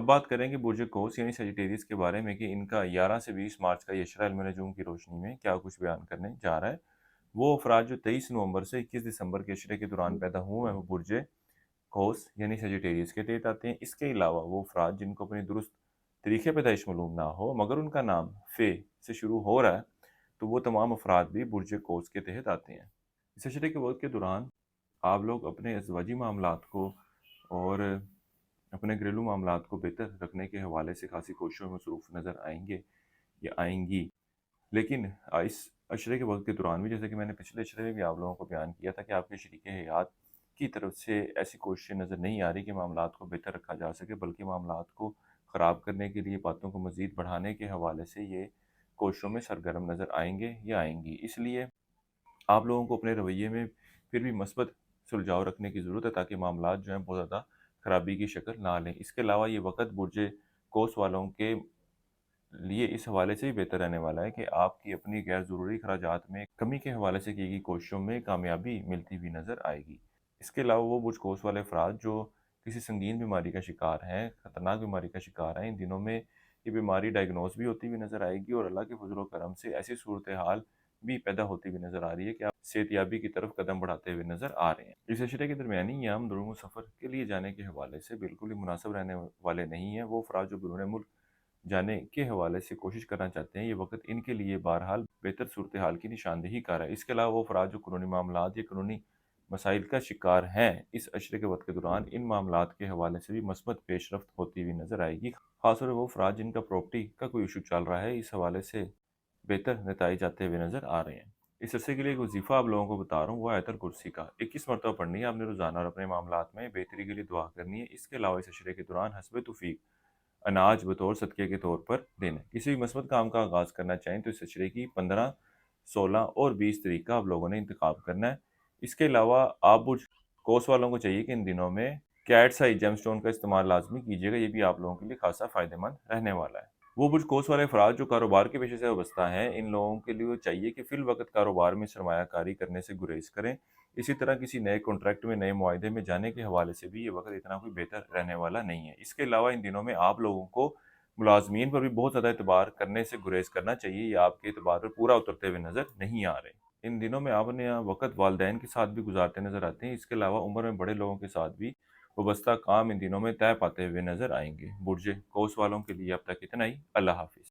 بات کریں کہ برج قوس یعنی سیجیٹیریس کے بارے میں کہ ان کا 11 سے 20 مارچ کا یشرہ علم نجوم کی روشنی میں کیا کچھ بیان کرنے جا رہا ہے۔ وہ افراد جو 23 نومبر سے 21 دسمبر کے عشرے کے دوران پیدا ہوئے ہیں وہ برج قوس یعنی سیجیٹیریس کے تحت آتے ہیں۔ اس کے علاوہ وہ افراد جن کو اپنی درست تاریخ پیدائش معلوم نہ ہو مگر ان کا نام فے سے شروع ہو رہا ہے تو وہ تمام افراد بھی برج قوس کے تحت آتے ہیں۔ اس عشرے کے وقت کے دوران آپ لوگ اپنے ازدواجی معاملات کو اور اپنے گھریلو معاملات کو بہتر رکھنے کے حوالے سے خاصی کوششوں میں مصروف نظر آئیں گے یا آئیں گی، لیکن اس عشرے کے وقت کے دوران بھی جیسے کہ میں نے پچھلے عشرے میں بھی آپ لوگوں کو بیان کیا تھا کہ آپ کے شریک حیات کی طرف سے ایسی کوششیں نظر نہیں آ رہی کہ معاملات کو بہتر رکھا جا سکے، بلکہ معاملات کو خراب کرنے کے لیے، باتوں کو مزید بڑھانے کے حوالے سے یہ کوششوں میں سرگرم نظر آئیں گے یا آئیں گی۔ اس لیے آپ لوگوں کو اپنے رویے میں پھر بھی مثبت سلجھاؤ رکھنے کی ضرورت ہے تاکہ معاملات جو ہیں بہت زیادہ خرابی کی شکل نہ لیں۔ اس کے علاوہ یہ وقت برج قوس والوں کے لیے اس حوالے سے بھی بہتر رہنے والا ہے کہ آپ کی اپنی غیر ضروری اخراجات میں کمی کے حوالے سے کی گئی کوششوں میں کامیابی ملتی ہوئی نظر آئے گی۔ اس کے علاوہ وہ برج قوس والے افراد جو کسی سنگین بیماری کا شکار ہیں، خطرناک بیماری کا شکار ہیں، ان دنوں میں یہ بیماری ڈائگنوز بھی ہوتی ہوئی نظر آئے گی اور اللہ کے فضل و کرم سے ایسی صورتحال بھی پیدا ہوتی ہوئی نظر آ رہی ہے کہ آپ صحت یابی کی طرف قدم بڑھاتے ہوئے نظر آ رہے ہیں۔ اس عشرے کے درمیانی یا ہم دونوں سفر کے لیے جانے کے حوالے سے بالکل ہی مناسب رہنے والے نہیں ہیں۔ وہ افراد جو بیرون ملک جانے کے حوالے سے کوشش کرنا چاہتے ہیں، یہ وقت ان کے لیے بہرحال بہتر صورتحال کی نشاندہی کر رہا ہے۔ اس کے علاوہ وہ افراد جو قانونی معاملات یا قانونی مسائل کا شکار ہیں، اس عشرے کے وقت کے دوران ان معاملات کے حوالے سے بھی مثبت پیش رفت ہوتی ہوئی نظر آئے گی۔ خاص طور پر وہ افراد جن کا پراپرٹی کا کوئی ایشو چل رہا ہے، اس حوالے سے بہتر نتائج آتے ہوئے نظر آ رہے ہیں۔ اس عرصے کے لیے ایک وظیفہ آپ لوگوں کو بتا رہا ہوں، وہ آیت الکرسی کا 21 مرتبہ پڑھنی ہے آپ نے روزانہ اور اپنے معاملات میں بہتری کے لیے دعا کرنی ہے۔ اس کے علاوہ اس عشرے کے دوران حسب توفیق اناج بطور صدقے کے طور پر دینا ہے۔ کسی بھی مثبت کام کا آغاز کرنا چاہیں تو اس عشرے کی 15، 16 اور 20 تاریخ کا آپ لوگوں نے انتخاب کرنا ہے۔ اس کے علاوہ آپ برج قوس والوں کو چاہیے کہ ان دنوں میں کیٹس آئی جیم سٹون کا استعمال لازمی کیجیے گا، یہ بھی آپ لوگوں کے لیے خاصا فائدہ مند رہنے والا ہے۔ وہ برج قوس والے افراد جو کاروبار کے پیشے سے وابستہ ہیں، ان لوگوں کے لیے چاہیے کہ فی الوقت کاروبار میں سرمایہ کاری کرنے سے گریز کریں۔ اسی طرح کسی نئے کانٹریکٹ میں، نئے معاہدے میں جانے کے حوالے سے بھی یہ وقت اتنا کوئی بہتر رہنے والا نہیں ہے۔ اس کے علاوہ ان دنوں میں آپ لوگوں کو ملازمین پر بھی بہت زیادہ اعتبار کرنے سے گریز کرنا چاہیے، یہ آپ کے اعتبار پر پورا اترتے ہوئے نظر نہیں آ رہے۔ ان دنوں میں آپ اپنے وقت والدین کے ساتھ بھی گزارتے نظر آتے ہیں۔ اس کے علاوہ عمر میں بڑے لوگوں کے ساتھ بھی وابستہ کام ان دنوں میں طے پاتے ہوئے نظر آئیں گے۔ برج قوس والوں کے لیے اب تک اتنا ہی۔ اللہ حافظ۔